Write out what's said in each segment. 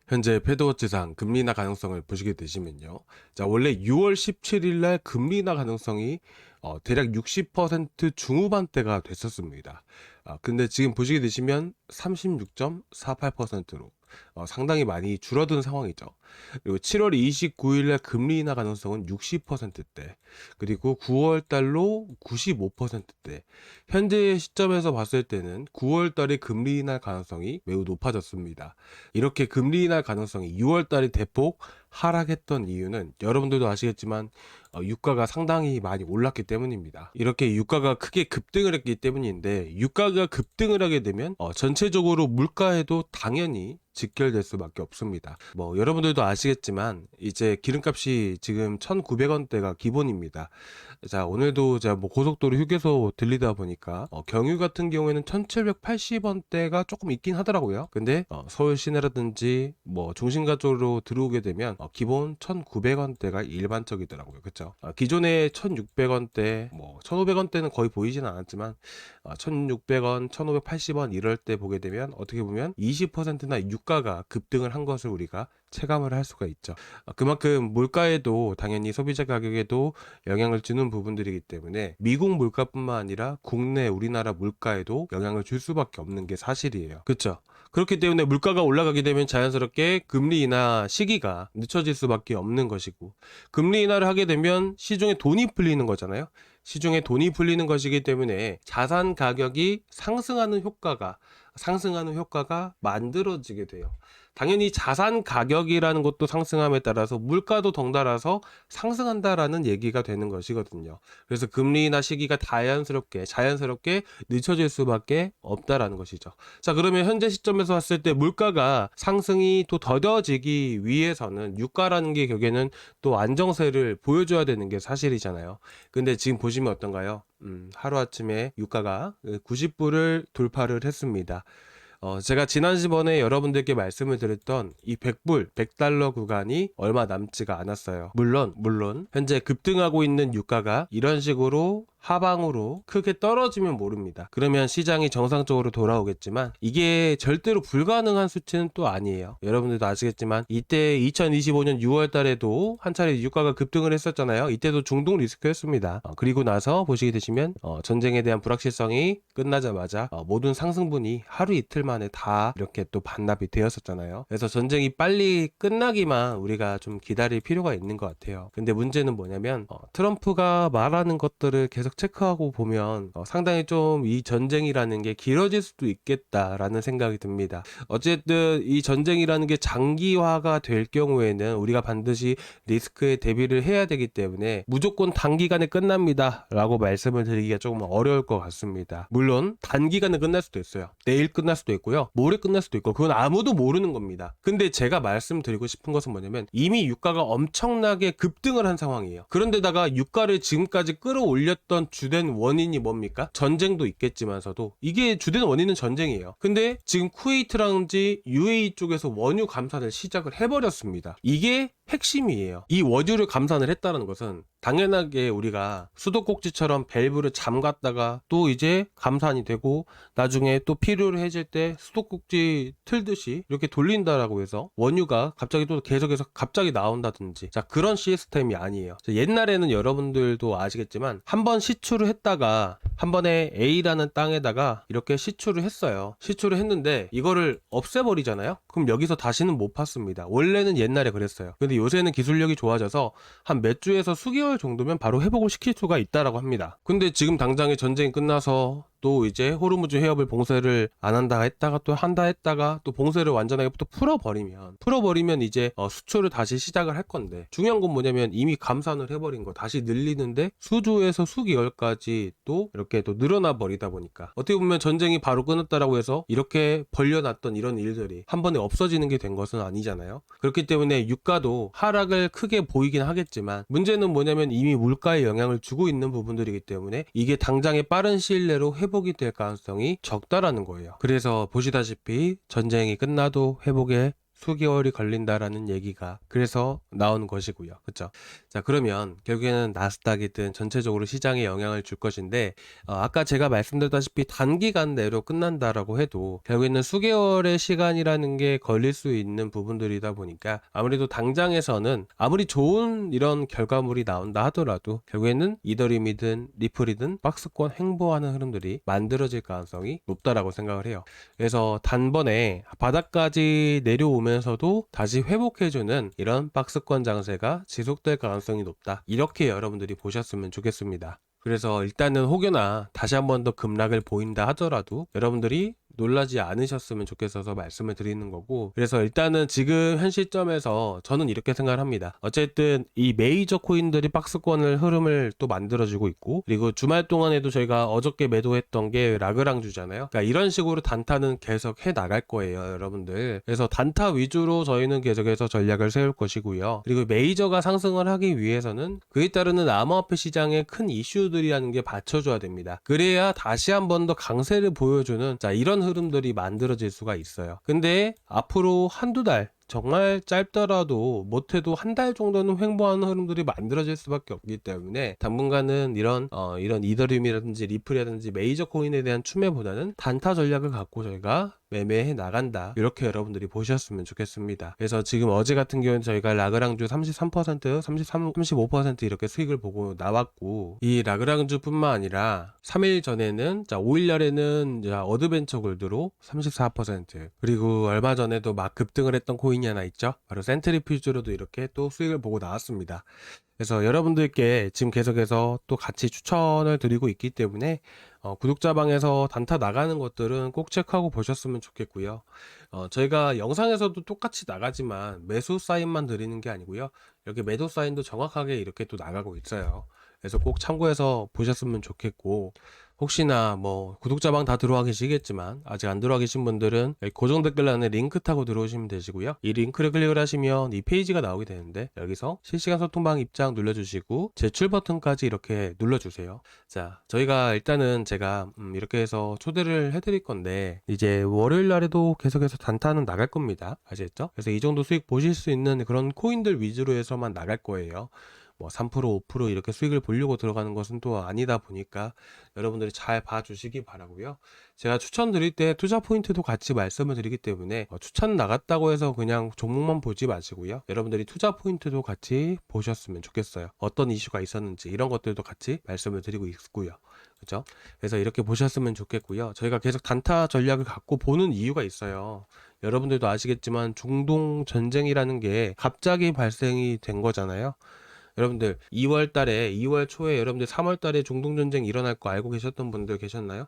현재 패드워치상 금리 인하 가능성을 보시게 되시면요. 자, 원래 6월 17일 날 금리 인하 가능성이 대략 60% 중후반대가 됐었습니다. 근데 지금 보시게 되시면 36.48%로 상당히 많이 줄어든 상황이죠. 그리고 7월 29일 날 금리 인하 가능성은 60%대, 그리고 9월 달로 95%대. 현재 시점에서 봤을 때는 9월 달에 금리 인하 가능성이 매우 높아졌습니다. 이렇게 금리 인하 가능성이 6월 달에 대폭 하락했던 이유는 여러분들도 아시겠지만 유가가 상당히 많이 올랐기 때문입니다. 이렇게 유가가 크게 급등을 했기 때문인데, 유가가 급등을 하게 되면 전체적으로 물가에도 당연히 직결될 수밖에 없습니다. 뭐 여러분들도 아시겠지만 이제 기름값이 지금 1,900원대가 기본입니다. 자, 오늘도 제가 뭐 고속도로 휴게소 들리다 보니까 경유 같은 경우에는 1,780원대가 조금 있긴 하더라고요. 근데 서울 시내라든지 뭐 중심가 쪽으로 들어오게 되면 기본 1,900원대가 일반적이더라고요. 그쵸? 기존에 1,600원대, 뭐 1,500원대는 거의 보이진 않았지만 1,600원, 1,580원 이럴 때 보게 되면 어떻게 보면 20%나 유가가 급등을 한 것을 우리가 체감을 할 수가 있죠. 그만큼 물가에도 당연히 소비자 가격에도 영향을 주는 부분들이기 때문에 미국 물가뿐만 아니라 국내 우리나라 물가에도 영향을 줄 수밖에 없는 게 사실이에요. 그렇죠? 그렇기 때문에 물가가 올라가게 되면 자연스럽게 금리 인하 시기가 늦춰질 수밖에 없는 것이고, 금리 인하를 하게 되면 시중에 돈이 풀리는 거잖아요. 시중에 돈이 풀리는 것이기 때문에 자산 가격이 상승하는 효과가 만들어지게 돼요. 당연히 자산 가격이라는 것도 상승함에 따라서 물가도 덩달아서 상승한다라는 얘기가 되는 것이거든요. 그래서 금리 인하 시기가 자연스럽게 늦춰질 수밖에 없다라는 것이죠. 자, 그러면 현재 시점에서 봤을 때 물가가 상승이 또 더뎌지기 위해서는 유가라는 게 결국에는 또 안정세를 보여줘야 되는 게 사실이잖아요. 근데 지금 보시면 어떤가요? 하루아침에 유가가 90불을 돌파를 했습니다. 제가 지난번에 여러분들께 말씀을 드렸던 이 100불, 100달러 구간이 얼마 남지가 않았어요. 물론 현재 급등하고 있는 유가가 이런 식으로 하방으로 크게 떨어지면 모릅니다. 그러면 시장이 정상적으로 돌아오겠지만 이게 절대로 불가능한 수치는 또 아니에요. 여러분들도 아시겠지만 이때 2025년 6월 달에도 한 차례 유가가 급등을 했었잖아요. 이때도 중동 리스크였습니다. 그리고 나서 보시게 되시면 전쟁에 대한 불확실성이 끝나자마자 모든 상승분이 하루 이틀 만에 다 이렇게 또 반납이 되었었잖아요. 그래서 전쟁이 빨리 끝나기만 우리가 좀 기다릴 필요가 있는 것 같아요. 근데 문제는 뭐냐면 트럼프가 말하는 것들을 계속 체크하고 보면 상당히 좀 이 전쟁이라는 게 길어질 수도 있겠다라는 생각이 듭니다. 어쨌든 이 전쟁이라는 게 장기화가 될 경우에는 우리가 반드시 리스크에 대비를 해야 되기 때문에 무조건 단기간에 끝납니다 라고 말씀을 드리기가 조금 어려울 것 같습니다. 물론 단기간에 끝날 수도 있어요. 내일 끝날 수도 있고요, 모레 끝날 수도 있고, 그건 아무도 모르는 겁니다. 근데 제가 말씀드리고 싶은 것은 뭐냐면 이미 유가가 엄청나게 급등을 한 상황이에요. 그런데다가 유가를 지금까지 끌어올렸던 주된 원인이 뭡니까? 전쟁도 있겠지만서도 이게 주된 원인은 전쟁이에요. 근데 지금 쿠웨이트라든지 UAE 쪽에서 원유 감산을 시작을 해버렸습니다. 이게 핵심이에요. 이 원유를 감산을 했다는 것은 당연하게 우리가 수도꼭지처럼 밸브를 잠갔다가 또 이제 감산이 되고 나중에 또 필요로 해질 때 수도꼭지 틀듯이 이렇게 돌린다라고 해서 원유가 갑자기 또 계속해서 갑자기 나온다든지, 자, 그런 시스템이 아니에요. 옛날에는 여러분들도 아시겠지만 한 번 시추를 했다가 한 번에 A라는 땅에다가 이렇게 시추를 했어요. 시추를 했는데 이거를 없애버리잖아요. 그럼 여기서 다시는 못 팠습니다. 원래는 옛날에 그랬어요. 근데 요새는 기술력이 좋아져서 한 몇 주에서 수개월 정도면 바로 회복을 시킬 수가 있다라고 합니다. 근데 지금 당장에 전쟁이 끝나서 또 이제 호르무즈 해협을 봉쇄를 안 한다 했다가 또 한다 했다가 또 봉쇄를 완전하게 또 풀어버리면 이제 수출을 다시 시작을 할 건데, 중요한 건 뭐냐면 이미 감산을 해버린 거 다시 늘리는데 수주에서 수개월까지 또 이렇게 또 늘어나 버리다 보니까 어떻게 보면 전쟁이 바로 끊었다라고 해서 이렇게 벌려놨던 이런 일들이 한 번에 없어지는 게 된 것은 아니잖아요. 그렇기 때문에 유가도 하락을 크게 보이긴 하겠지만 문제는 뭐냐면 이미 물가에 영향을 주고 있는 부분들이기 때문에 이게 당장에 빠른 시일 내로 회복이 될 가능성이 적다라는 거예요. 그래서 보시다시피 전쟁이 끝나도 회복에 수개월이 걸린다라는 얘기가 그래서 나오는 것이고요. 그렇죠? 자, 그러면 결국에는 나스닥이든 전체적으로 시장에 영향을 줄 것인데 아까 제가 말씀드렸다시피 단기간 내로 끝난다라고 해도 결국에는 수개월의 시간이라는 게 걸릴 수 있는 부분들이다 보니까 아무래도 당장에서는 아무리 좋은 이런 결과물이 나온다 하더라도 결국에는 이더리움이든 리플이든 박스권 횡보하는 흐름들이 만들어질 가능성이 높다라고 생각을 해요. 그래서 단번에 바닥까지 내려오면서도 다시 회복해주는 이런 박스권 장세가 지속될 가능성이 높다. 이렇게 여러분들이 보셨으면 좋겠습니다. 그래서 일단은 혹여나 다시 한 번 더 급락을 보인다 하더라도 여러분들이 놀라지 않으셨으면 좋겠어서 말씀을 드리는 거고, 그래서 일단은 지금 현 시점에서 저는 이렇게 생각을 합니다. 어쨌든 이 메이저 코인들이 박스권을 흐름을 또 만들어주고 있고, 그리고 주말 동안에도 저희가 어저께 매도했던 게 라그랑주잖아요. 그러니까 이런 식으로 단타는 계속 해 나갈 거예요, 여러분들. 그래서 단타 위주로 저희는 계속해서 전략을 세울 것이고요. 그리고 메이저가 상승을 하기 위해서는 그에 따르는 암호화폐 시장의 큰 이슈들이라는 게 받쳐줘야 됩니다. 그래야 다시 한 번 더 강세를 보여주는 이런 흐름들이 만들어질 수가 있어요. 근데 앞으로 한두 달, 정말 짧더라도 못해도 한 달 정도는 횡보하는 흐름들이 만들어질 수밖에 없기 때문에 당분간은 이런 이더리움이라든지 리플이라든지 메이저 코인에 대한 추매보다는 단타 전략을 갖고 저희가 매매해 나간다, 이렇게 여러분들이 보셨으면 좋겠습니다. 그래서 지금 어제 같은 경우는 저희가 라그랑주 33%, 35% 이렇게 수익을 보고 나왔고, 이 라그랑주 뿐만 아니라 3일 전에는 5일날에는 어드벤처 골드로 34%, 그리고 얼마 전에도 막 급등을 했던 코인이 하나 있죠. 바로 센트리퓨즈로도 이렇게 또 수익을 보고 나왔습니다. 그래서 여러분들께 지금 계속해서 또 같이 추천을 드리고 있기 때문에 구독자방에서 단타 나가는 것들은 꼭 체크하고 보셨으면 좋겠고요. 저희가 영상에서도 똑같이 나가지만 매수 사인만 드리는 게 아니고요. 이렇게 매도 사인도 정확하게 이렇게 또 나가고 있어요. 그래서 꼭 참고해서 보셨으면 좋겠고, 혹시나 구독자방 다 들어와 계시겠지만 아직 안 들어와 계신 분들은 고정 댓글란에 링크 타고 들어오시면 되시고요. 이 링크를 클릭을 하시면 이 페이지가 나오게 되는데, 여기서 실시간 소통방 입장 눌러주시고 제출 버튼까지 이렇게 눌러주세요. 자, 저희가 일단은 제가 이렇게 해서 초대를 해드릴 건데, 이제 월요일 날에도 계속해서 단타는 나갈 겁니다. 아시겠죠? 그래서 이 정도 수익 보실 수 있는 그런 코인들 위주로 해서만 나갈 거예요. 3%, 5% 이렇게 수익을 보려고 들어가는 것은 또 아니다 보니까 여러분들이 잘 봐주시기 바라고요. 제가 추천드릴 때 투자 포인트도 같이 말씀을 드리기 때문에 추천 나갔다고 해서 그냥 종목만 보지 마시고요. 여러분들이 투자 포인트도 같이 보셨으면 좋겠어요. 어떤 이슈가 있었는지 이런 것들도 같이 말씀을 드리고 있고요. 그죠? 그래서 이렇게 보셨으면 좋겠고요. 저희가 계속 단타 전략을 갖고 보는 이유가 있어요. 여러분들도 아시겠지만 중동 전쟁이라는 게 갑자기 발생이 된 거잖아요. 여러분들 2월 초에 여러분들 3월 달에 중동전쟁 일어날 거 알고 계셨던 분들 계셨나요?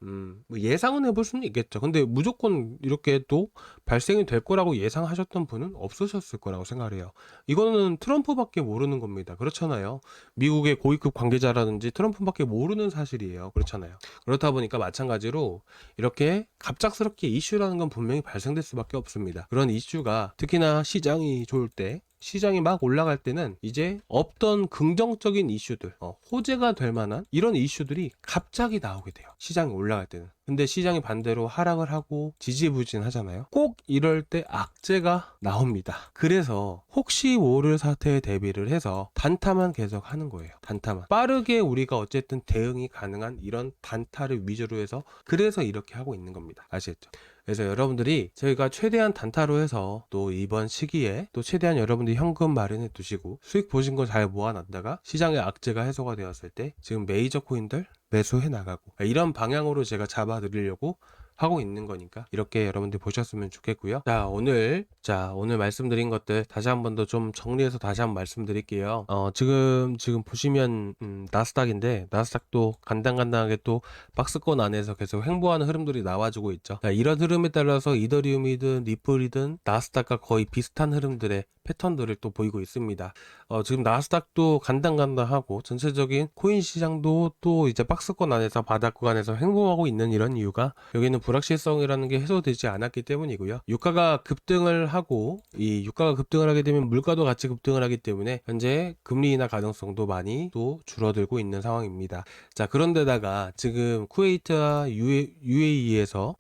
예상은 해볼 수는 있겠죠. 근데 무조건 이렇게 또 발생이 될 거라고 예상하셨던 분은 없으셨을 거라고 생각해요. 이거는 트럼프밖에 모르는 겁니다. 그렇잖아요. 미국의 고위급 관계자라든지 트럼프밖에 모르는 사실이에요. 그렇잖아요. 그렇다 보니까 마찬가지로 이렇게 갑작스럽게 이슈라는 건 분명히 발생될 수밖에 없습니다. 그런 이슈가 특히나 시장이 좋을 때, 시장이 막 올라갈 때는 이제 없던 긍정적인 이슈들, 호재가 될 만한 이런 이슈들이 갑자기 나오게 돼요. 시장이 올라갈 때는. 근데 시장이 반대로 하락을 하고 지지부진하잖아요. 꼭 이럴 때 악재가 나옵니다. 그래서 혹시 모를 사태에 대비를 해서 단타만 계속 하는 거예요. 단타만. 빠르게 우리가 어쨌든 대응이 가능한 이런 단타를 위주로 해서, 그래서 이렇게 하고 있는 겁니다. 아시겠죠? 그래서 여러분들이 저희가 최대한 단타로 해서 또 이번 시기에 또 최대한 여러분들이 현금 마련해 두시고 수익 보신 거 잘 모아놨다가 시장의 악재가 해소가 되었을 때 지금 메이저 코인들 매수해 나가고, 이런 방향으로 제가 잡아드리려고 하고 있는 거니까 이렇게 여러분들 보셨으면 좋겠고요. 오늘 말씀드린 것들 다시 한 번 더 좀 정리해서 다시 한번 말씀드릴게요. 지금 보시면 나스닥인데, 나스닥도 간당간당하게 또 박스권 안에서 계속 횡보하는 흐름들이 나와주고 있죠. 이런 흐름에 따라서 이더리움이든 리플이든 나스닥과 거의 비슷한 흐름들의 패턴들을 또 보이고 있습니다. 지금 나스닥도 간당간당하고 전체적인 코인 시장도 또 이제 박스권 안에서 바닥 구간에서 횡보하고 있는 이런 이유가, 여기는 불확실성이라는 게 해소되지 않았기 때문이고요. 유가가 급등을 하고 이 유가가 급등을 하게 되면 물가도 같이 급등을 하기 때문에 현재 금리 인하 가능성도 많이 또 줄어들고 있는 상황입니다. 자, 그런데다가 지금 쿠웨이트와 UAE에서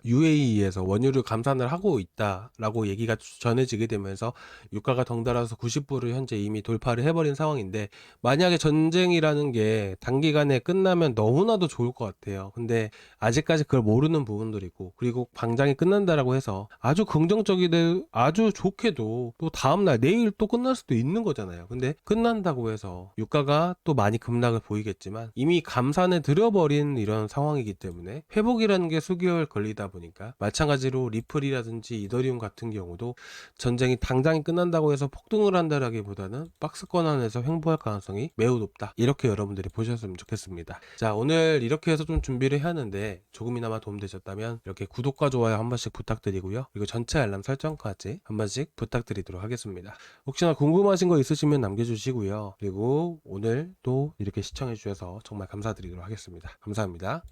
원유를 감산을 하고 있다라고 얘기가 전해지게 되면서 유가가 덩달아서 90불을 현재 이미 돌파를 해버린 상황인데, 만약에 전쟁이라는 게 단기간에 끝나면 너무나도 좋을 것 같아요. 근데 아직까지 그걸 모르는 부분들이고, 그리고 방장이 끝난다라고 해서 아주 긍정적이되 아주 좋게도 또 다음날 내일 또 끝날 수도 있는 거잖아요. 근데 끝난다고 해서 유가가 또 많이 급락을 보이겠지만 이미 감산에 들여버린 이런 상황이기 때문에 회복이라는 게 수개월 걸리다 보니까, 마찬가지로 리플이라든지 이더리움 같은 경우도 전쟁이 당장이 끝난다고 해서 폭등을 한다라기보다는 박스권 안에서 횡보할 가능성이 매우 높다, 이렇게 여러분들이 보셨으면 좋겠습니다. 자, 오늘 이렇게 해서 좀 준비를 해왔는데 조금이나마 도움되셨다면 이렇게 구독과 좋아요 한 번씩 부탁드리고요, 그리고 전체 알람 설정까지 한 번씩 부탁드리도록 하겠습니다. 혹시나 궁금하신 거 있으시면 남겨주시고요, 그리고 오늘 또 이렇게 시청해 주셔서 정말 감사드리도록 하겠습니다. 감사합니다.